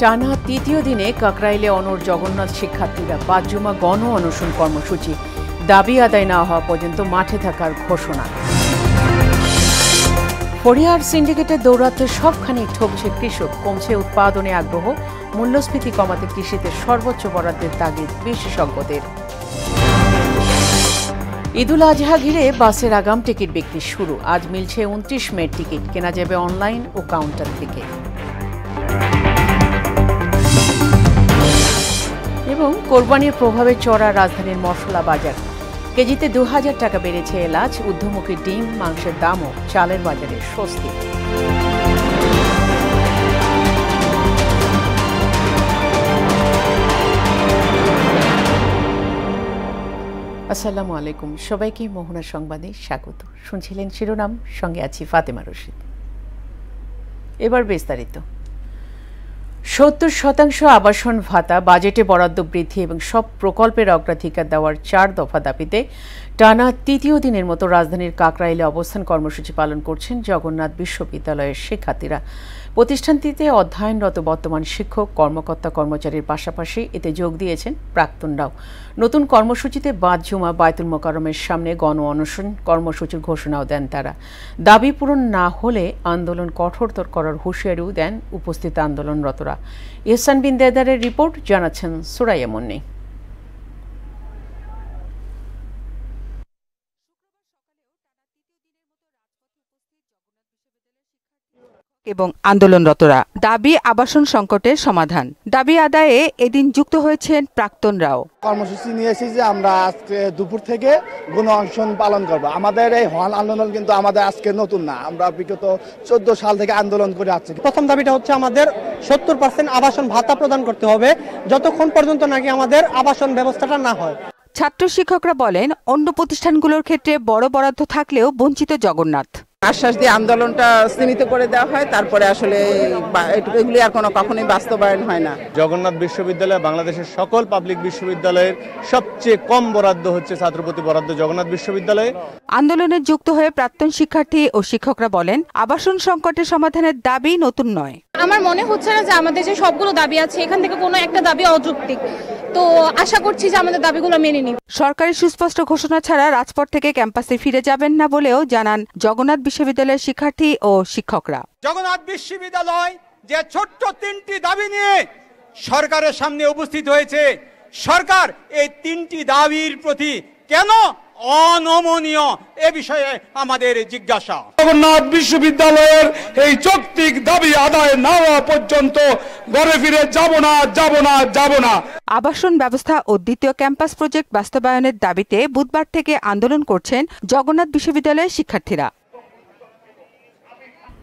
টানা তৃতীয় দিনে কাকরাইলে অনড় জগন্নাথ শিক্ষার্থীরা বাদজুমা গণ অনশন কর্মসূচি, দাবি আদায় না হওয়া পর্যন্ত মাঠে থাকার ঘোষণা। ফড়িয়ার সিন্ডিকেটের দৌরাত্মে সবখানি ঠকছে কৃষক, কমছে উৎপাদনে আগ্রহ, মূল্যস্ফীতি কমাতে কৃষিতে সর্বোচ্চ বরাদ্দের তাগিদ বিশেষজ্ঞদের। ঈদুল আজহা ঘিরে বাসের আগাম টিকিট বিক্রি শুরু। আজ মিলছে 29 মের টিকিট, কেনা যাবে অনলাইন ও কাউন্টার থেকে। এবং কোরবানির প্রভাবে চড়া রাজধানীর মশলা বাজার, কেজিতে 2000 টাকা বেড়েছে এলাচ, ঊর্ধ্বমুখী ডিম, মাংসের দামও, চালের বাজারে স্বস্তি। আসসালামু আলাইকুম, সবাইকে মোহনা সংবাদে স্বাগত। শুনছিলেন শিরোনাম, সঙ্গে আছি ফাতেমা রশিদ। এবার বিস্তারিত। 70% আবাসন ভাতা, বাজেটে বরাদ্দ বৃদ্ধি এবং সব প্রকল্পের অগ্রাধিকার দেওয়ার 4 দফা দাবিতে টানা তৃতীয় দিনের মতো রাজধানীর কাকরাইলে অবস্থান কর্মসূচি পালন করছেন জগন্নাথ বিশ্ববিদ্যালয়ের শিক্ষার্থীরা। প্রতিষ্ঠানটিতে অধ্যয়নরত বর্তমান শিক্ষক, কর্মকর্তা কর্মচারীর পাশাপাশি এতে যোগ দিয়েছেন প্রাক্তনরাও। নতুন কর্মসূচিতে বাদজুমা বায়তুল মোকাররমের সামনে গণ অনশন কর্মসূচির ঘোষণাও দেন তারা। দাবি পূরণ না হলে আন্দোলন কঠোরতর করার হুঁশিয়ারিও দেন উপস্থিত আন্দোলনরতরা। ইহসান বিন দেদারের রিপোর্ট, জানাচ্ছেন সুরাইয়া মুন্নি। এবং আন্দোলনরতরা দাবি আবাসন সংকটের সমাধান। দাবি আদায়ে এদিন যুক্ত হয়েছেন প্রাক্তনরাও। কর্মসূচি নিয়ে এসেছি যে আমরা আজকে দুপুর থেকে গণ অনশন পালন করব। আমাদের এই হল আন্দোলন কিন্তু আমাদের আজকে নতুন না, আমরা বিগত 14 সাল থেকে আন্দোলন করে আসছি। প্রথম দাবিটা হচ্ছে আমাদের 70% আবাসন ভাতা প্রদান করতে হবে, যতক্ষণ পর্যন্ত নাকি আমাদের আবাসন ব্যবস্থাটা না হয়। ছাত্র শিক্ষকরা বলেন, অন্য প্রতিষ্ঠানগুলোর ক্ষেত্রে বড় বরাদ্দ থাকলেও বঞ্চিত জগন্নাথ। আশ্বাস দিয়ে আন্দোলনটা সীমিত করে দেওয়া হয়, তারপরে আসলে এগুলি আর কখনোই বাস্তবায়ন হয় না। জগন্নাথ বিশ্ববিদ্যালয় বাংলাদেশের সকল পাবলিক বিশ্ববিদ্যালয়ের সবচেয়ে কম বরাদ্দ হচ্ছে ছাত্রপ্রতি বরাদ্দ জগন্নাথ বিশ্ববিদ্যালয়ে। আন্দোলনে যুক্ত হয়ে প্রাক্তন শিক্ষার্থী ও শিক্ষকরা বলেন, আবাসন সংকটের সমাধানের দাবি নতুন নয়। আমার মনে হচ্ছে না যে আমাদের যে সবগুলো দাবি আছে এখান থেকে কোনো একটা দাবি অযৌক্তিক, তো আশা করছি যে আমাদের দাবিগুলো মেনে নিবে। সরকারি সুস্পষ্ট ঘোষণা ছাড়া রাজপথ থেকে ক্যাম্পাসে ফিরে যাবেন না বলেও জানান জগন্নাথ বিশ্ববিদ্যালয়ের শিক্ষার্থী ও শিক্ষকরা। জগন্নাথ বিশ্ববিদ্যালয় যে ছোট্ট 3টি দাবি নিয়ে সরকারের সামনে উপস্থিত হয়েছে, সরকার এই 3টি দাবির প্রতি কেন অনমনীয়, এ বিষয়ে আমাদের জিজ্ঞাসা। জগন্নাথ বিশ্ববিদ্যালয়ের এই যৌক্তিক দাবি আদায় না হওয়া পর্যন্ত ঘরে ফিরে যাব না। আবাসন ব্যবস্থা ও দ্বিতীয় ক্যাম্পাস প্রজেক্ট বাস্তবায়নের দাবিতে বুধবার থেকে আন্দোলন করছেন জগন্নাথ বিশ্ববিদ্যালয়ের শিক্ষার্থীরা।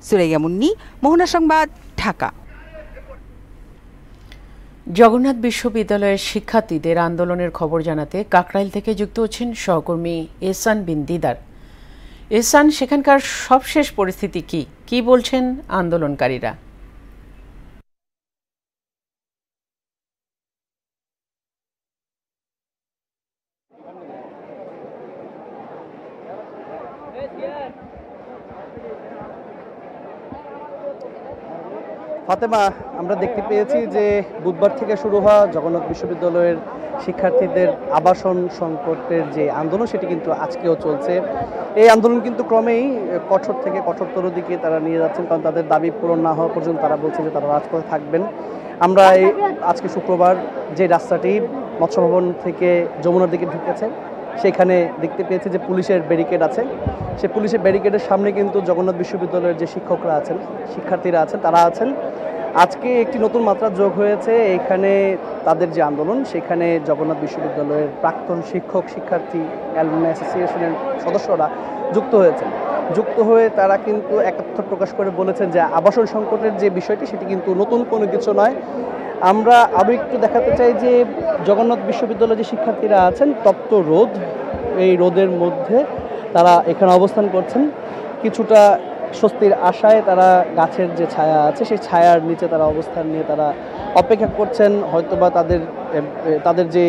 সুরাইয়া মুন্নি, মোহনা সংবাদ, ঢাকা। জগন্নাথ বিশ্ববিদ্যালয়ের শিক্ষার্থীদের আন্দোলনের খবর জানাতে কাকরাইল থেকে যুক্ত হচ্ছেন সহকর্মী ইহসান বিন দিদার। ইহসান, সেখানকার সবশেষ পরিস্থিতি কি বলছেন আন্দোলনকারীরা? ফাতেমা, আমরা দেখতে পেয়েছি যে বুধবার থেকে শুরু হওয়া জগন্নাথ বিশ্ববিদ্যালয়ের শিক্ষার্থীদের আবাসন সংকটের যে আন্দোলন, সেটি কিন্তু আজকেও চলছে। এই আন্দোলন কিন্তু ক্রমেই কঠোর থেকে কঠোরতর দিকে তারা নিয়ে যাচ্ছেন, কারণ তাদের দাবি পূরণ না হওয়া পর্যন্ত তারা বলছে যে তারা রাজপথে থাকবেন। আমরা আজকে শুক্রবার যে রাস্তাটি মৎস্য ভবন থেকে যমুনার দিকে ঢুকেছে, সেখানে দেখতে পেয়েছি যে পুলিশের ব্যারিকেড আছে। সেই পুলিশের ব্যারিকেডের সামনে কিন্তু জগন্নাথ বিশ্ববিদ্যালয়ের যে শিক্ষকরা আছেন, শিক্ষার্থীরা আছেন, তারা আছেন। আজকে একটি নতুন মাত্রা যোগ হয়েছে এখানে তাদের যে আন্দোলন, সেখানে জগন্নাথ বিশ্ববিদ্যালয়ের প্রাক্তন শিক্ষক শিক্ষার্থী অ্যালুমনাই অ্যাসোসিয়েশনের সদস্যরা যুক্ত হয়ে তারা কিন্তু একাত্ম প্রকাশ করে বলেছেন যে আবাসন সংকটের যে বিষয়টি, সেটি কিন্তু নতুন কোনো কিছু নয়। আমরা আরও একটু দেখাতে চাই যে জগন্নাথ বিশ্ববিদ্যালয়ের যে শিক্ষার্থীরা আছেন, তপ্ত রোদ, এই রোদের মধ্যে তারা এখানে অবস্থান করছেন। কিছুটা স্বস্তির আশায় তারা গাছের যে ছায়া আছে, সেই ছায়ার নিচে তারা অবস্থান নিয়ে তারা অপেক্ষা করছেন, হয়তোবা তাদের যে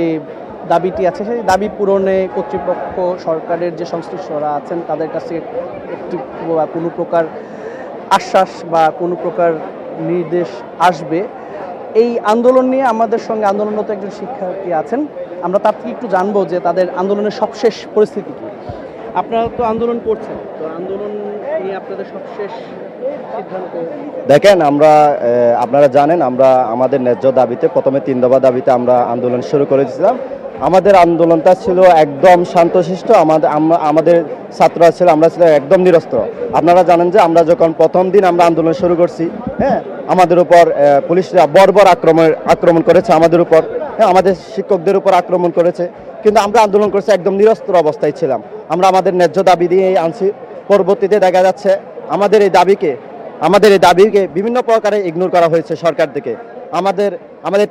দাবিটি আছে সেই দাবি পূরণে কর্তৃপক্ষ, সরকারের যে সংশ্লিষ্টরা আছেন তাদের কাছে একটি কোনো প্রকার আশ্বাস বা কোনো প্রকার নির্দেশ আসবে। এই আন্দোলন নিয়ে আমাদের সঙ্গে আন্দোলনরত একজন শিক্ষার্থী আছেন, আমরা তার থেকে একটু জানবো যে তাদের আন্দোলনের সবশেষ পরিস্থিতি কি। আপনারা তো আন্দোলন করছেন, তো আন্দোলন নিয়ে আপনাদের সবশেষ সিদ্ধান্ত? দেখেন, আপনারা জানেন আমরা আমাদের ন্যায্য দাবিতে প্রথমে 3 দফা দাবিতে আমরা আন্দোলন শুরু করেছিলাম। আমাদের আন্দোলনটা ছিল একদম শান্তশিষ্ট। আমাদের ছাত্ররা ছিল, আমরা ছিলাম একদম নিরস্ত্র। আপনারা জানেন যে আমরা যখন প্রথম দিন আমরা আন্দোলন শুরু করছি, হ্যাঁ, আমাদের উপর পুলিশরা বর্বর আক্রমণ করেছে, আমাদের উপর, হ্যাঁ, আমাদের শিক্ষকদের উপর আক্রমণ করেছে। কিন্তু আমরা আন্দোলন করছি, একদম নিরস্ত্র অবস্থায় ছিলাম। আমরা আমাদের ন্যায্য দাবি দিয়েই আনছি। পরবর্তীতে দেখা যাচ্ছে আমাদের এই দাবিকে বিভিন্ন প্রকারে ইগনোর করা হয়েছে সরকার থেকে। আমাদের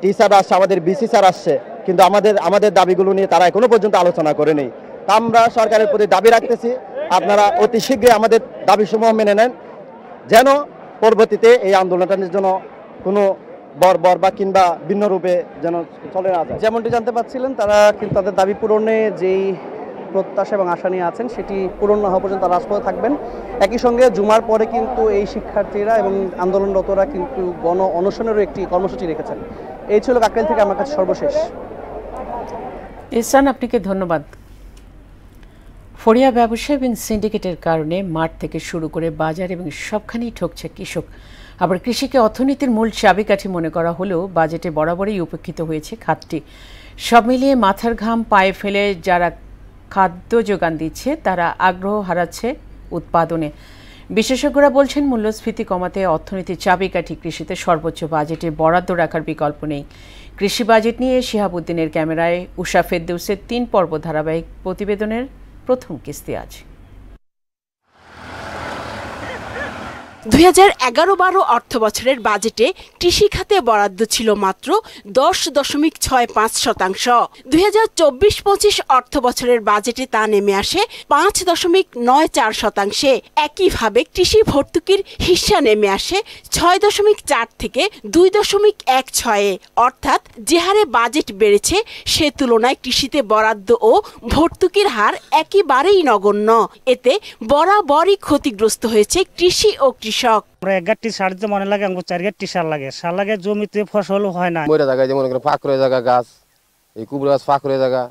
টিচার আসছে, আমাদের বিসি স্যার আসছে, কিন্তু আমাদের দাবিগুলো নিয়ে তারা এখনো পর্যন্ত আলোচনা করেনি। তা আমরা সরকারের প্রতি দাবি রাখতেছি, আপনারা অতি শীঘ্রই আমাদের দাবিসমূহ মেনে নেন, যেন পরবর্তীতে এই আন্দোলনটার জন্য কোনো বর্বর বা কিংবা ভিন্ন রূপে যেন চলে না যায়। যেমনটি জানতে পাচ্ছিলেন, তারা কিন্তু তাদের দাবি পূরণে যেই প্রত্যাশা এবং আশা নিয়ে আছেন সেটি পূরণ না হওয়া পর্যন্ত রাজপথে থাকবেন। একই সঙ্গে জুমার পরে কিন্তু এই শিক্ষার্থীরা এবং আন্দোলনরতরা কিন্তু গণ অনশনেরও একটি কর্মসূচি রেখেছেন। এই ছিল কাকরাইল থেকে আমার কাছে সর্বশেষ। ইহসান, আপনাকে ধন্যবাদ। ফড়িয়া ব্যবসা এবং সিন্ডিকেটের কারণে মাঠ থেকে শুরু করে বাজার এবং সবখানেই ঠকছে কৃষক। আবার কৃষিকে অর্থনীতির মূল চাবিকাঠি মনে করা হলেও বাজেটে বরাবরই উপেক্ষিত হয়েছে খাতটি। সব মিলিয়ে মাথার ঘাম পায়ে ফেলে যারা খাদ্য যোগান দিচ্ছে তারা আগ্রহ হারাচ্ছে উৎপাদনে। বিশেষজ্ঞরা বলছেন, মূল্যস্ফীতি কমাতে অর্থনীতির চাবিকাঠি কৃষিতে সর্বোচ্চ বাজেটে বরাদ্দ রাখার বিকল্প নেই। কৃষি বাজেট নিয়ে শিহাবুদ্দিনের ক্যামেরায় উষা ফেরদৌসের 3 পর্ব ধারাবাহিক প্রতিবেদনের প্রথম কিস্তি আজ। 2011-12 অর্থ বছরের বাজেটে কৃষি খাতে বরাদ্দ ছিল মাত্র 10.65%। 2024-25 অর্থ বছরের বাজেটে তা নেমে আসে 5.94%। একইভাবে কৃষি ভর্তুকির হিস্যা নেমে আসে 6.4 থেকে 2.16। অর্থাৎ যে হারে বাজেট বেড়েছে সে তুলনায় কৃষিতে বরাদ্দ ও ভর্তুকির হার একেবারেই নগণ্য। এতে বরাবরই ক্ষতিগ্রস্ত হয়েছে কৃষি ও কৃষক। আমরা 1 গাঁটি সার দিতে মনে লাগে, আমাকে 4 গাঁটি সার লাগে, জমিতে ফসল হয় না। মরে জায়গা যেমন ফাঁক করে জায়গা গাছ, এই কুবড়া গাছ ফাঁক করে জায়গা,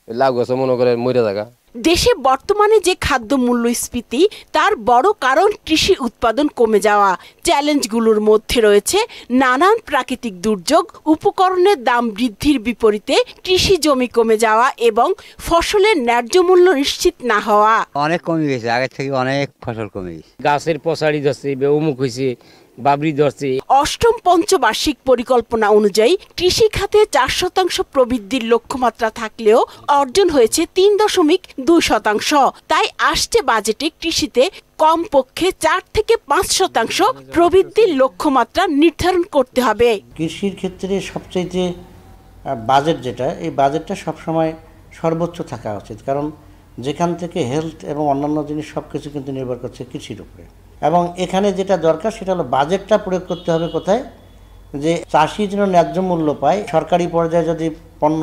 লাউ গাছ মনে করে মরে জায়গা। দেশে বর্তমানে যে খাদ্য মূল্যস্ফীতি তার বড় কারণ কৃষি উৎপাদন কমে যাওয়া। চ্যালেঞ্জগুলোর মধ্যে রয়েছে নানান প্রাকৃতিক দুর্যোগ, উপকরণের দাম বৃদ্ধির বিপরীতে কৃষি জমি কমে যাওয়া এবং ফসলের ন্যায্য মূল্য নিশ্চিত না হওয়া। অনেক কমে গেছে, আগের থেকে অনেক ফসল কমে গেছে। গাছের পচাড়ি ধরছে, অমুক হয়েছে, বাবরি ধরছে। অষ্টম পঞ্চবার্ষিক পরিকল্পনা অনুযায়ী কৃষি খাতে 4% প্রবৃদ্ধির লক্ষ্যমাত্রা থাকলেও অর্জন হয়েছে 3.2%। তাই আসছে বাজেটে কৃষিতে কমপক্ষে 4 থেকে 5% প্রবৃদ্ধির লক্ষ্যমাত্রা নির্ধারণ করতে হবে। কৃষির ক্ষেত্রে সবচাইতে বাজেট যেটা, এই বাজেটটা সবসময় সর্বোচ্চ থাকা উচিত, কারণ যেখান থেকে হেলথ এবং অন্যান্য জিনিস সব কিছু কিন্তু নির্ভর করছে কৃষির উপরে। এবং এখানে যেটা দরকার সেটা হলো বাজেটটা প্রয়োগ করতে হবে কোথায়, যে চাষি যেন ন্যায্য মূল্য পায়। সরকারি পর্যায়ে যদি পণ্য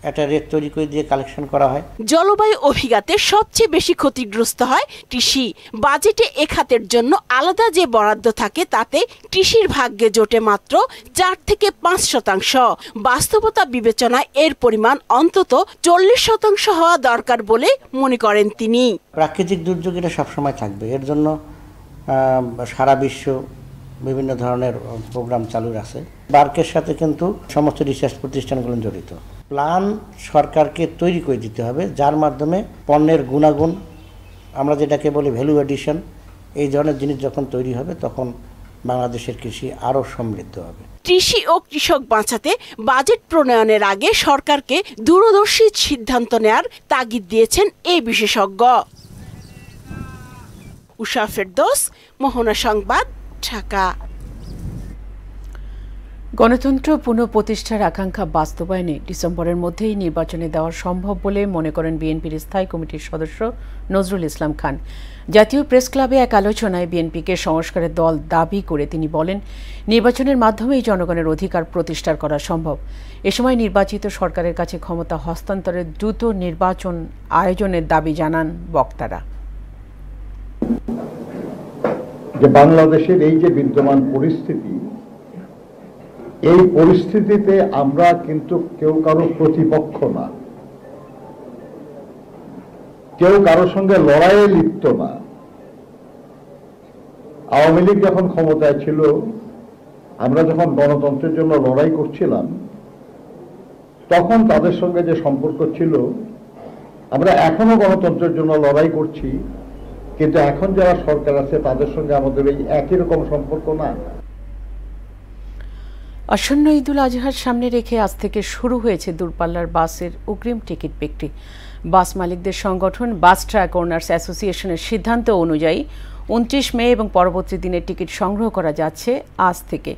একটা রেট তৈরি করে দিয়ে কালেকশন করা হয়। জলবায়ু অভিঘাতে সবচেয়ে বেশি ক্ষতিগ্রস্ত হয় কৃষি। বাজেটে এ খাতের জন্য আলাদা যে বরাদ্দ থাকে তাতে কৃষির ভাগ্যে জোটে মাত্র 4 থেকে 5%। বাস্তবতা বিবেচনায় এর পরিমাণ অন্তত 40% হওয়া দরকার বলে মনে করেন তিনি। প্রাকৃতিক দুর্যোগ এটা সবসময় থাকবে, এর জন্য সারা বিশ্ব বিভিন্ন ধরনের প্রোগ্রাম চালু আছে। বার্কের সাথে কিন্তু সমস্ত রিসার্চ প্রতিষ্ঠানগুলো জড়িত। প্ল্যান সরকারকে তৈরি করে দিতে হবে, যার মাধ্যমে পণ্যের গুণাগুণ, আমরা যেটাকে বলি ভ্যালু এডিশন, এই ধরনের জিনিস যখন তৈরি হবে তখন বাংলাদেশের কৃষি আরও সমৃদ্ধ হবে। কৃষি ও কৃষক বাঁচাতে বাজেট প্রণয়নের আগে সরকারকে দূরদর্শী সিদ্ধান্ত নেয়ার তাগিদ দিয়েছেন এই বিশেষজ্ঞ। উষা ফেরদৌস, মোহনা সংবাদ, ঢাকা। গণতন্ত্র পুনঃপ্রতিষ্ঠার আকাঙ্ক্ষা বাস্তবায়নে ডিসেম্বরের মধ্যেই নির্বাচনে দেওয়া সম্ভব বলে মনে করেন বিএনপির স্থায়ী কমিটির সদস্য নজরুল ইসলাম খান। জাতীয় প্রেস ক্লাবে এক আলোচনায় বিএনপিকে সংস্কারের দল দাবি করে তিনি বলেন, নির্বাচনের মাধ্যমেই জনগণের অধিকার প্রতিষ্ঠা করা সম্ভব। এ সময় নির্বাচিত সরকারের কাছে ক্ষমতা হস্তান্তরের দ্রুত নির্বাচন আয়োজনের দাবি জানান বক্তারা। যে বাংলাদেশের এই যে বিদ্যমান পরিস্থিতি, এই পরিস্থিতিতে আমরা কিন্তু কেউ কারো প্রতিপক্ষ না, কেউ কারোর সঙ্গে লড়াইয়ে লিপ্ত না। আওয়ামী লীগ যখন ক্ষমতায় ছিল, আমরা যখন গণতন্ত্রের জন্য লড়াই করছিলাম, তখন তাদের সঙ্গে যে সম্পর্ক ছিল, আমরা এখনো গণতন্ত্রের জন্য লড়াই করছি, কিন্তু এখন যারা সরকার আছে তাদের সঙ্গে আমাদের এই একই রকম সম্পর্ক না। আসন্ন ঈদুল আজহার সামনে রেখে আজ থেকে শুরু হয়েছে দূরপাল্লার বাসের অগ্রিম টিকিট বিক্রি। বাস মালিকদের সংগঠন বাস ট্রাক ওনার্স অ্যাসোসিয়েশনের সিদ্ধান্ত অনুযায়ী 29 মে এবং পরবর্তী দিনের টিকিট সংগ্রহ করা যাচ্ছে আজ থেকে।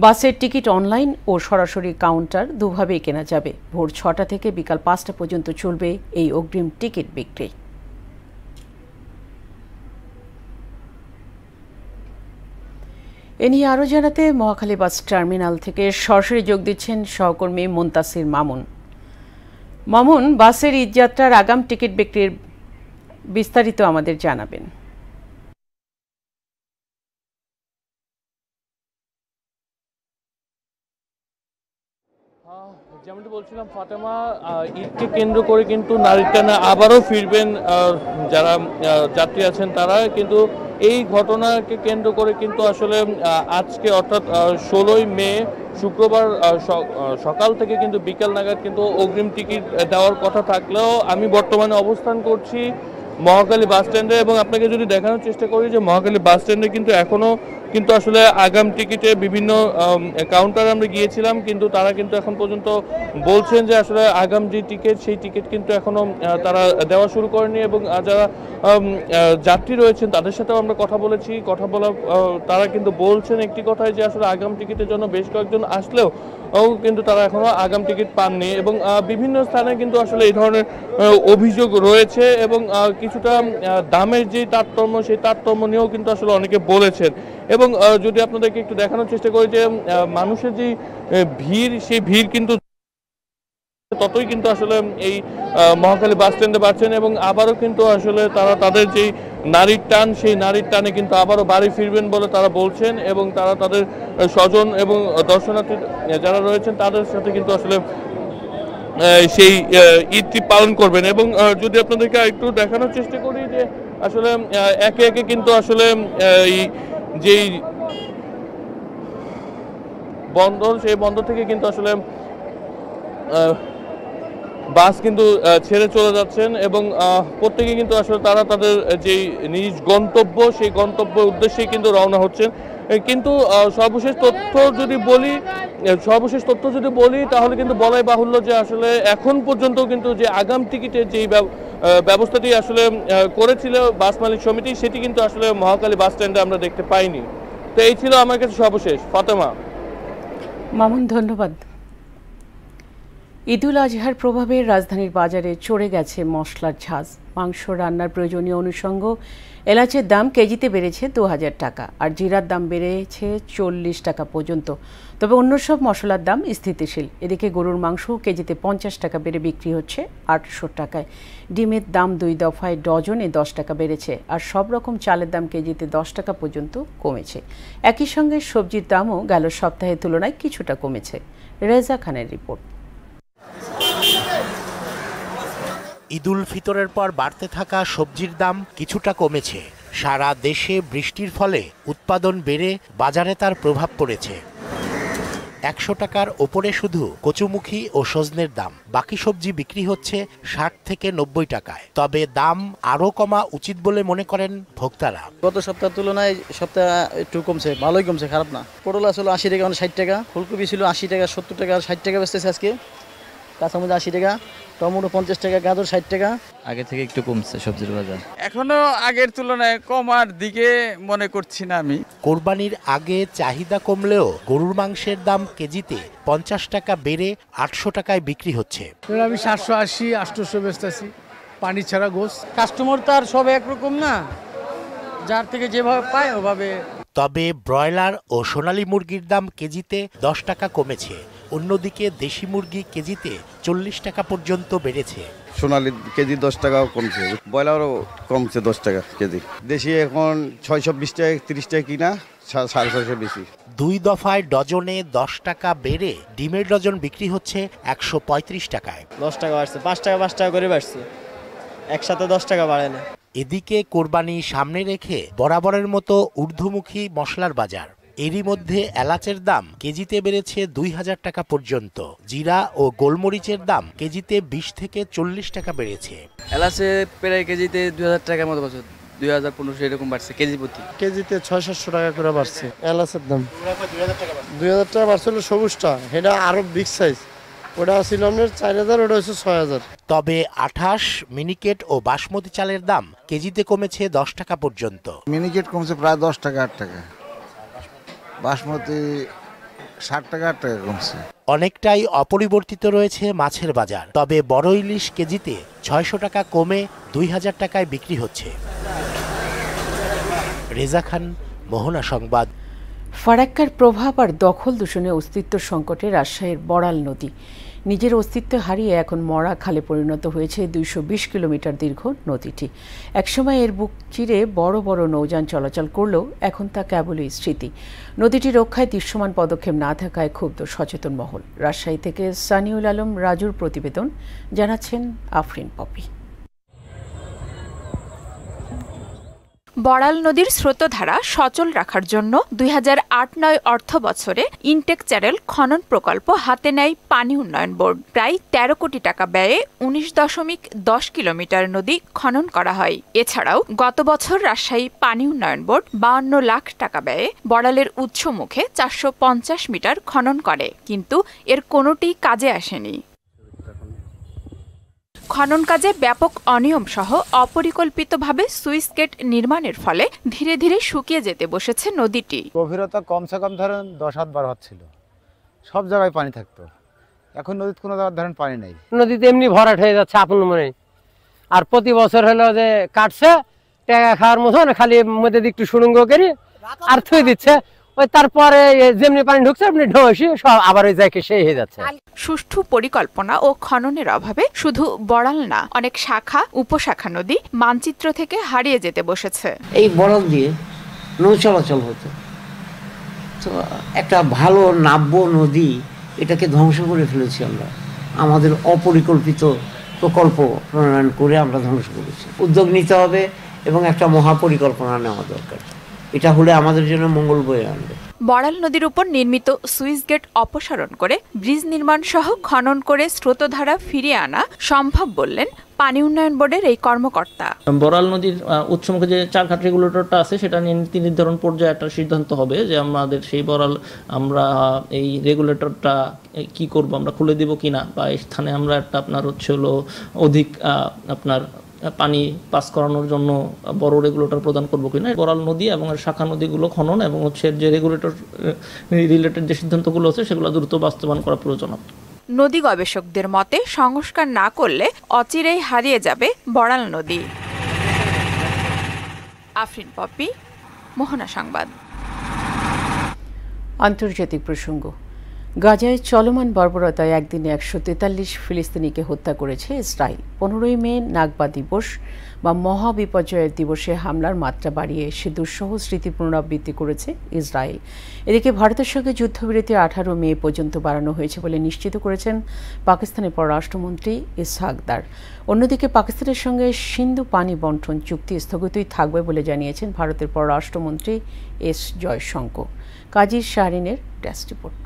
বাসের টিকিট অনলাইন ও সরাসরি কাউন্টার দুভাবেই কেনা যাবে। ভোর 6টা থেকে বিকাল 5টা পর্যন্ত চলবে এই অগ্রিম টিকিট বিক্রি। এ নিয়ে আরও জানাতে মহাখালী বাস টার্মিনাল থেকে সরাসরি যোগ দিচ্ছেন সহকর্মী মুনতাসির মামুন। মামুন, বাসের ঈদযাত্রার আগাম টিকিট বিক্রির বিস্তারিত আমাদের জানাবেন। যেমনটি বলছিলাম ফাতেমা, ঈদকে কেন্দ্র করে কিন্তু নারীর টানা আবারও ফিরবেন যারা যাত্রী আছেন তারা। কিন্তু এই ঘটনাকে কেন্দ্র করে কিন্তু আসলে আজকে অর্থাৎ 16ই মে শুক্রবার সকাল থেকে কিন্তু বিকাল নাগাদ কিন্তু অগ্রিম টিকিট দেওয়ার কথা থাকলেও আমি বর্তমানে অবস্থান করছি মহাখালী বাস স্ট্যান্ডে, এবং আপনাকে যদি দেখানোর চেষ্টা করি যে মহাখালী বাস স্ট্যান্ডে কিন্তু এখনও কিন্তু আসলে আগাম টিকিটে বিভিন্ন কাউন্টারে আমরা গিয়েছিলাম, কিন্তু তারা কিন্তু এখন পর্যন্ত বলছেন যে আসলে আগাম যে টিকিট সেই টিকিট কিন্তু এখনও তারা দেওয়া শুরু করেনি। এবং যারা যাত্রী রয়েছেন তাদের সাথেও আমরা কথা বলেছি, তারা কিন্তু বলছেন একটি কথাই যে আসলে আগাম টিকিটের জন্য বেশ কয়েকজন আসলেও কিন্তু তারা এখনো আগাম টিকিট পাননি। এবং বিভিন্ন স্থানে কিন্তু আসলে এই ধরনের অভিযোগ রয়েছে, এবং কিছুটা দামের যে তারতম্য সেই তারতম্য নিয়েও কিন্তু আসলে অনেকে বলেছেন। এবং যদি আপনাদেরকে একটু দেখানোর চেষ্টা করি যে মানুষের যে ভিড়, সেই ভিড় কিন্তু ততই কিন্তু আসলে এই মহাখালী বাস স্ট্যান্ডে বাড়ছেন, এবং আবারও কিন্তু আসলে তারা তাদের যেই নারীর টান, সেই নারীর টানে কিন্তু আবারও বাড়ি ফিরবেন বলে তারা বলছেন, এবং তারা তাদের স্বজন এবং দর্শনার্থী যারা রয়েছেন তাদের সাথে কিন্তু আসলে সেই ঈদটি পালন করবেন। এবং যদি আপনাদেরকে একটু দেখানোর চেষ্টা করি যে আসলে একে একে কিন্তু আসলে এই যেই বন্দর, সেই বন্দর থেকে কিন্তু আসলে বাস কিন্তু ছেড়ে চলে যাচ্ছেন, এবং প্রত্যেকে কিন্তু আসলে তারা তাদের যেই নিজ গন্তব্য সেই গন্তব্যের উদ্দেশ্যেই কিন্তু রওনা হচ্ছেন। কিন্তু সর্বশেষ তথ্য যদি বলি তাহলে কিন্তু বলাই বাহুল্য যে আসলে এখন পর্যন্ত কিন্তু যে আগাম টিকিটের যেই ব্যবস্থাটি আসলে করেছিল বাস মালিক সমিতি, সেটি কিন্তু আসলে মহাখালী বাস স্ট্যান্ডে আমরা দেখতে পাইনি। তো এই ছিল আমার কাছে সর্বশেষ। ফাতেমা। মামুন, ধন্যবাদ। ঈদুল আজহার প্রভাবে রাজধানীর বাজারে চড়ে গেছে মশলার ঝাঁজ। মাংস রান্নার প্রয়োজনীয় অনুষঙ্গ এলাচের দাম কেজিতে বেড়েছে 2000 টাকা, আর জিরার দাম বেড়েছে 40 টাকা পর্যন্ত। তবে অন্য সব মশলার দাম স্থিতিশীল। এদিকে গরুর মাংস কেজিতে 50 টাকা বেড়ে বিক্রি হচ্ছে 800 টাকায়। ডিমের দাম 2 দফায় ডজনে 10 টাকা বেড়েছে, আর সব রকম চালের দাম কেজিতে 10 টাকা পর্যন্ত কমেছে। একই সঙ্গে সবজির দামও গেল সপ্তাহের তুলনায় কিছুটা কমেছে। রেজা খানের রিপোর্ট। ঈদুল ফিতরের পর বাড়তে থাকা সবজির দাম কিছুটা কমেছে। সারা দেশে বৃষ্টির ফলে উৎপাদন বেড়ে বাজারে তার প্রভাব পড়েছে। 100 টাকার ওপরে শুধু কচুমুখী ও সজনের দাম, বাকি সবজি বিক্রি হচ্ছে 60 থেকে 90 টাকায়। তবে দাম আরও কমা উচিত বলে মনে করেন ভোক্তারা। গত সপ্তাহের তুলনায় সপ্তাহ একটু কমছে, ভালোই কমছে, খারাপ না। পটল ছিল 80 টাকা, 60 টাকা। ফুলকপি ছিল 80 টাকা, 70 টাকা, 60 টাকা বেচতেছে আজকে। কাঁচামরিচ 80 টাকা, টমেটো 50 টাকা, গাজর 60 টাকা। আগে থেকে একটু কমছে সবজির বাজার। এখনো আগের তুলনায় কমার দিকে মনে করছি না আমি। কোরবানির আগে চাহিদা কমলেও গরুর মাংসের দাম কেজিতে 50 টাকা বেড়ে 800 টাকায় বিক্রি হচ্ছে। আমি 780, 800 বেচতেছি, পানি ছাড়া গোস। কাস্টমার তো আর সব একরকম না, যার থেকে যেভাবে পায় ওভাবে। তবে ব্রয়লার ও সোনালী মুরগির দাম কেজিতে 10 টাকা কমেছে। অন্যদিকে দেশি মুরগি কেজিতে 40 টাকা পর্যন্ত বেড়েছে। সোনালী কেজি 10 টাকাও কমছে, ব্রয়লারও কমছে 10 টাকা কেজি। দেশি এখন 620 টাকা 30 টাকা কিনা, 650 বেশি। 2 দফায় ডজনে 10 টাকা বেড়ে ডিমের ডজন বিক্রি হচ্ছে 135 টাকায়। 10 টাকা বাড়ছে, 5 টাকা করে বাড়ছে, একসাথে 10 টাকা বাড়ে না। এদিকে কোরবানি সামনে রেখে বরাবরের মতো ঊর্ধ্বমুখী মশলার বাজার। এরই মধ্যে এলাচের দাম কেজিতে বেড়েছে 2000 টাকা পর্যন্ত। জিরা ও গোলমরিচের দাম কেজিতে 20 থেকে 40 টাকা বেড়েছে। এলাচে প্রায় কেজিতে 2000 টাকার মতো বাড়ছে, 2015 এরকম বাড়ছে কেজি প্রতি। কেজিতে 600-700 টাকা করে বাড়ছে এলাচের দাম। 2000 টাকা বাড়ছিল সবুজটা, এটা আরো বিগ সাইজ, ওটা ছিল আপনার 4000, ওটা হচ্ছে 6000। তবে আঠাশ, মিনিকেট ও বাসমতি চালের দাম কেজিতে কমেছে 10 টাকা পর্যন্ত। মিনিকেট কমছে প্রায় 10 টাকা 8 টাকা, বাসমতি 60 টাকা 8 টাকা কমছে। অনেকটাই অপরিবর্তিত রয়েছে মাছের বাজার। তবে বড় ইলিশ কেজিতে 600 টাকা কমে 2000 টাকায় বিক্রি হচ্ছে। রেজা খান, মোহনা সংবাদ। ফারাক্কার প্রভাব আর দখল দূষণে অস্তিত্ব সংকটে রাজশাহীর বড়াল নদী নিজের অস্তিত্ব হারিয়ে এখন মরা খালে পরিণত হয়েছে। 220 কিলোমিটার দীর্ঘ নদীটি একসময় এর বুক চিরে বড় বড় নৌযান চলাচল করলেও এখন তা কেবলই স্মৃতি। নদীটি রক্ষায় দৃশ্যমান পদক্ষেপ না থাকায় ক্ষুব্ধ সচেতন মহল। রাজশাহী থেকে সানিউল আলম রাজুর প্রতিবেদন, জানাচ্ছেন আফরিন পপি। বড়াল নদীর স্রোতধারা সচল রাখার জন্য 2008-09 অর্থ বছরে ইনটেক চ্যানেল খনন প্রকল্প হাতে নেয় পানি উন্নয়ন বোর্ড। প্রায় 13 কোটি টাকা ব্যয়ে 19.10 কিলোমিটার নদী খনন করা হয়। এছাড়াও গত বছর রাজশাহী পানি উন্নয়ন বোর্ড 52 লাখ টাকা ব্যয়ে বড়ালের উৎস মুখে 450 মিটার খনন করে, কিন্তু এর কোনোটি কাজে আসেনি। খনন কাজে ব্যাপক অনিয়ম সহ অপরিকল্পিতভাবে সুইচ গেট নির্মাণের ফলে ধীরে ধীরে শুকিয়ে যেতে বসেছে নদীটি। গভীরতা কমসে কম ধরেন 10-12 হাত ছিল, সব জায়গায় পানি থাকতো। এখন নদীতে কোনো জায়গায় ধরেন পানি নেই, নদীতে এমনি ভরাট হয়ে যাচ্ছে আপন মনে। আর প্রতি বছর হলো যে কাটছে টাকা খাওয়ার মতন, খালি মধ্যে একটু সুড়ঙ্গ করে আর থুয়ে দিচ্ছে, ওই তারপরে যেমনি পানি ঢুকছে আপনি ঢোসি সব আবার ওই জায়গায় সেই হয়ে যাচ্ছে। সুষ্ঠু পরিকল্পনা ও খননের অভাবে শুধু বড়াল না, অনেক শাখা উপশাখা নদী মানচিত্র থেকে হারিয়ে যেতে বসেছে। এই বড়াল দিয়ে নৌ চলাচল হতো, তো একটা ভালো নাব্য নদী এটাকে ধ্বংস করে ফেলেছি আমরা। আমাদের অপরিকল্পিত প্রকল্প প্রণয়ন করে আমরা ধ্বংস করেছি। উদ্যোগ নিতে হবে এবং একটা মহাপরিকল্পনা নেওয়া দরকার। এটা হলে আমাদের জন্য মঙ্গল বয়ে আনবে। বড়াল নদীর উপর নির্মিত সুইচ গেট অপসারণ করে ব্রিজ নির্মাণ সহ খনন করে স্রোতধারা ফিরিয়ে আনা সম্ভব বললেন পানি উন্নয়ন বোর্ডের এই কর্মকর্তা। বড়াল নদীর উৎসমুখে যে চারঘাট রেগুলেটরটা আছে সেটা নীতি নির্ধারণ পর্যায়ে একটা সিদ্ধান্ত হবে যে আমাদের সেই বড়াল আমরা এই রেগুলেটরটা কি করব, আমরা খুলে দেব কিনা, বা এই স্থানে আমরা একটা আপনার হচ্ছে হলো অধিক আপনার পানি পাস করানোর জন্য বড় রেগুলেটর প্রদান করবো কিনা। বড়াল নদী এবং শাখা নদীগুলো খনন এবং হচ্ছে যে রেগুলেটর রিলেটেড যে সিদ্ধান্তগুলো আছে সেগুলো দ্রুত বাস্তবায়ন করা প্রয়োজন। নদী গবেষকদের মতে সংস্কার না করলে অচিরেই হারিয়ে যাবে বড়াল নদী। আফরিন পপি, মোহনা সংবাদ। আন্তর্জাতিক প্রসঙ্গ। গাজায় চলমান বর্বরতায় একদিনে 143 ফিলিস্তিনিকে হত্যা করেছে ইসরায়েল। 15ই মে নাকবা দিবস বা মহাবিপর্যয়ের দিবসে হামলার মাত্রা বাড়িয়ে সে দুঃসহ স্মৃতি পুনরাবৃত্তি করেছে ইসরায়েল। এদিকে ভারতের সঙ্গে যুদ্ধবিরতি 18 মে পর্যন্ত বাড়ানো হয়েছে বলে নিশ্চিত করেছেন পাকিস্তানের পররাষ্ট্রমন্ত্রী ইসহাক দার। অন্যদিকে পাকিস্তানের সঙ্গে সিন্ধু পানি বন্টন চুক্তি স্থগিতই থাকবে বলে জানিয়েছেন ভারতের পররাষ্ট্রমন্ত্রী এস জয়শঙ্কর। কাজী শাহরিনের ডেস্ক রিপোর্ট।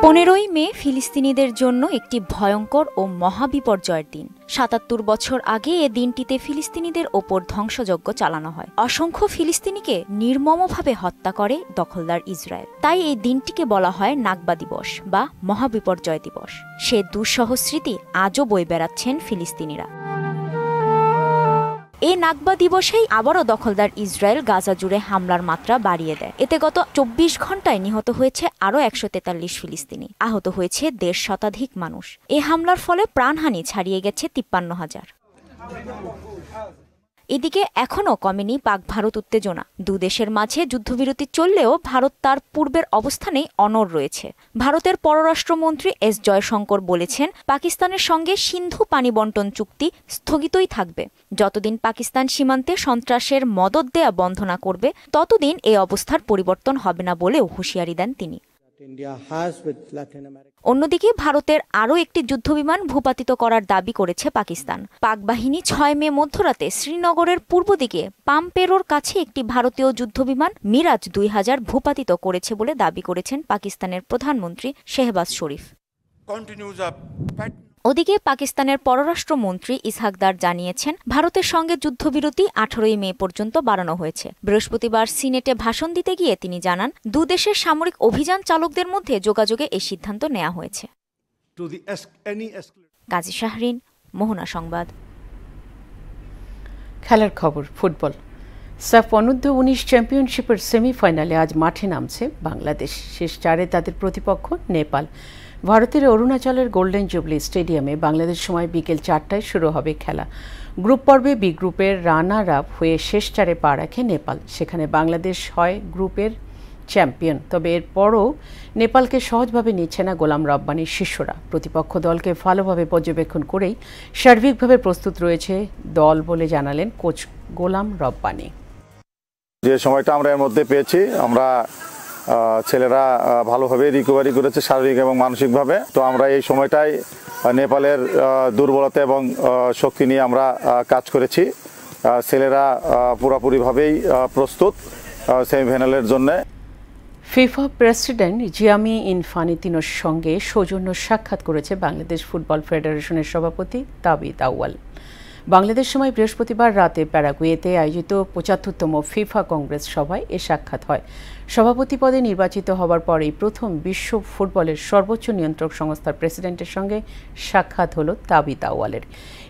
15ই মে ফিলিস্তিনিদের জন্য একটি ভয়ঙ্কর ও মহাবিপর্যয়ের দিন। 77 বছর আগে এ দিনটিতে ফিলিস্তিনিদের ওপর ধ্বংসযজ্ঞ চালানো হয়। অসংখ্য ফিলিস্তিনিকে নির্মমভাবে হত্যা করে দখলদার ইসরায়েল। তাই এই দিনটিকে বলা হয় নাকবা দিবস বা মহাবিপর্যয় দিবস। সে দুঃসহ স্মৃতি আজও বয়ে বেড়াচ্ছেন ফিলিস্তিনিরা। এই নাকবা দিবসেই আবারও দখলদার ইসরায়েল গাজা জুড়ে হামলার মাত্রা বাড়িয়ে দেয়। এতে গত 24 ঘন্টায় নিহত হয়েছে আরও 143 ফিলিস্তিনি, আহত হয়েছে 1.5 শতাধিক মানুষ। এই হামলার ফলে প্রাণহানি ছাড়িয়ে গেছে 53,000। এদিকে এখনও কমেনি পাক ভারত উত্তেজনা। দুদেশের মাঝে যুদ্ধবিরতি চললেও ভারত তার পূর্বের অবস্থানেই অনড় রয়েছে। ভারতের পররাষ্ট্রমন্ত্রী এস জয়শঙ্কর বলেছেন, পাকিস্তানের সঙ্গে সিন্ধু পানি বন্টন চুক্তি স্থগিতই থাকবে। যতদিন পাকিস্তান সীমান্তে সন্ত্রাসের মদদ দেয়া বন্ধ না করবে ততদিন এই অবস্থার পরিবর্তন হবে না বলেও হুঁশিয়ারি দেন তিনি। অন্যদিকে ভারতের আরও একটি যুদ্ধবিমান ভূপাতিত করার দাবি করেছে পাকিস্তান। পাক বাহিনী 6 মে মধ্যরাতে শ্রীনগরের পূর্ব দিকে পাম্পেরোর কাছে একটি ভারতীয় যুদ্ধবিমান মিরাজ 2000 ভূপাতিত করেছে বলে দাবি করেছেন পাকিস্তানের প্রধানমন্ত্রী শেহবাজ শরীফ। ওদিকে পাকিস্তানের পররাষ্ট্রমন্ত্রী ইসহাক দার জানিয়েছেন, ভারতের সঙ্গে যুদ্ধবিরতি 18 মে পর্যন্ত বাড়ানো হয়েছে। বৃহস্পতিবার সিনেটে ভাষণ দিতে গিয়ে তিনি জানান, দুদেশের সামরিক অভিযান চালকদের মধ্যে যোগাযোগে এই সিদ্ধান্ত নেওয়া হয়েছে। কাজী শাহরিন, মোহনা সংবাদ। খেলার খবর, ফুটবল। সাফ অনূর্ধ্ব 19 চ্যাম্পিয়নশিপের সেমিফাইনালে আজ মাঠে নামছে বাংলাদেশ। শেষ 4-এ তাদের প্রতিপক্ষ নেপাল। ভারতের অরুণাচলের গোল্ডেন জুবলি স্টেডিয়ামে বাংলাদেশ সময় বিকেল 4টায় শুরু হবে খেলা। গ্রুপ পর্বে বি গ্রুপের রানার আপ হয়ে শেষ 4-এ পা রাখে নেপাল। সেখানে বাংলাদেশ হয় গ্রুপের চ্যাম্পিয়ন। তবে এরপরও নেপালকে সহজভাবে নিচ্ছে না গোলাম রব্বানির শিষ্যরা। প্রতিপক্ষ দলকে ভালোভাবে পর্যবেক্ষণ করেই সার্বিকভাবে প্রস্তুত রয়েছে দল বলে জানালেন কোচ গোলাম রব্বানি। যে সময়টা আমরা এর মধ্যে পেয়েছি, আমরা ছেলেরা ভালোভাবে রিকভারি করেছে শারীরিক এবং মানসিকভাবে। তো আমরা এই সময়টাই নেপালের দুর্বলতা এবং শক্তি নিয়ে আমরা কাজ করেছি। ছেলেরা পুরোপুরিভাবেই প্রস্তুত সেমিফাইনালের জন্য। ফিফা প্রেসিডেন্ট জিয়ামি ইনফান্তিনোর সঙ্গে সৌজন্য সাক্ষাৎ করেছে বাংলাদেশ ফুটবল ফেডারেশনের সভাপতি তাবিদ আউয়াল। বাংলাদেশ সময় বৃহস্পতিবার রাতে প্যারাগুয়েতে আয়োজিত 75তম ফিফা কংগ্রেস সভায় এ সাক্ষাৎ হয়। সভাপতি পদে নির্বাচিত হওয়ার পরেই প্রথম বিশ্ব ফুটবলের সর্বোচ্চ নিয়ন্ত্রক সংস্থার প্রেসিডেন্টের সঙ্গে সাক্ষাৎ হল তাবিদ আউয়ালের।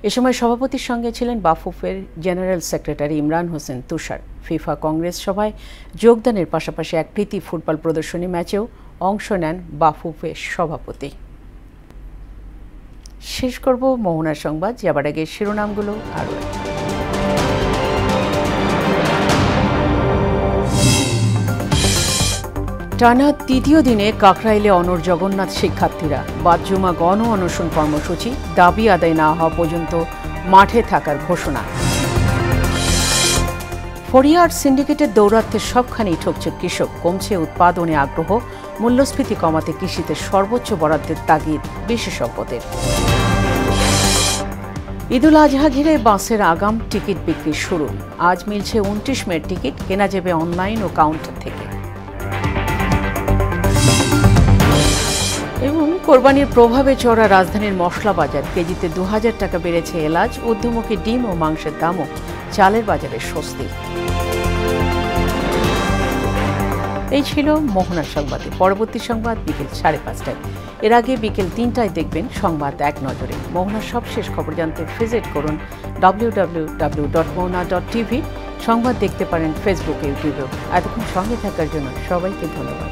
এ সময় সভাপতির সঙ্গে ছিলেন বাফুফের জেনারেল সেক্রেটারি ইমরান হোসেন তুষার। ফিফা কংগ্রেস সভায় যোগদানের পাশাপাশি এক প্রীতি ফুটবল প্রদর্শনী ম্যাচেও অংশ নেন বাফুফের সভাপতি। শেষ করব মোহনা সংবাদ, যাবার আগে শিরোনামগুলো আরও। টানা তৃতীয় দিনে কাকরাইলে অনড় জগন্নাথ শিক্ষার্থীরা। বাদজুমা গণ অনশন কর্মসূচি, দাবি আদায় না হওয়া পর্যন্ত মাঠে থাকার ঘোষণা। ফরিয়ার সিন্ডিকেটের দৌরাত্মে সবখানেই ঠকছে কৃষক, কমছে উৎপাদনে আগ্রহ। মূল্যস্ফীতি কমাতে কৃষিতে সর্বোচ্চ বরাদ্দের তাগিদ বিশেষজ্ঞদের। ঈদুল আজহা ঘিরে বাসের আগাম টিকিট বিক্রি শুরু। আজ মিলছে 29 মে টিকিট, কেনা যাবে অনলাইন ও কাউন্টার থেকে। এবং কোরবানির প্রভাবে চড়া রাজধানীর মশলা বাজার, কেজিতে 2000 টাকা বেড়েছে এলাচ। ঊর্ধ্বমুখী ডিম ও মাংসের দামও চালের বাজারে স্বস্তি। এই ছিল মোহনা সংবাদে। পরবর্তী সংবাদ বিকেল 5:30টায়। এর আগে বিকেল 3টায় দেখবেন সংবাদ এক নজরে। মোহনার সবশেষ খবর জানতে ভিজিট করুন www.mohana.tv। সংবাদ দেখতে পারেন ফেসবুক, ইউটিউবেও। এতক্ষণ সঙ্গে থাকার জন্য সবাইকে ধন্যবাদ।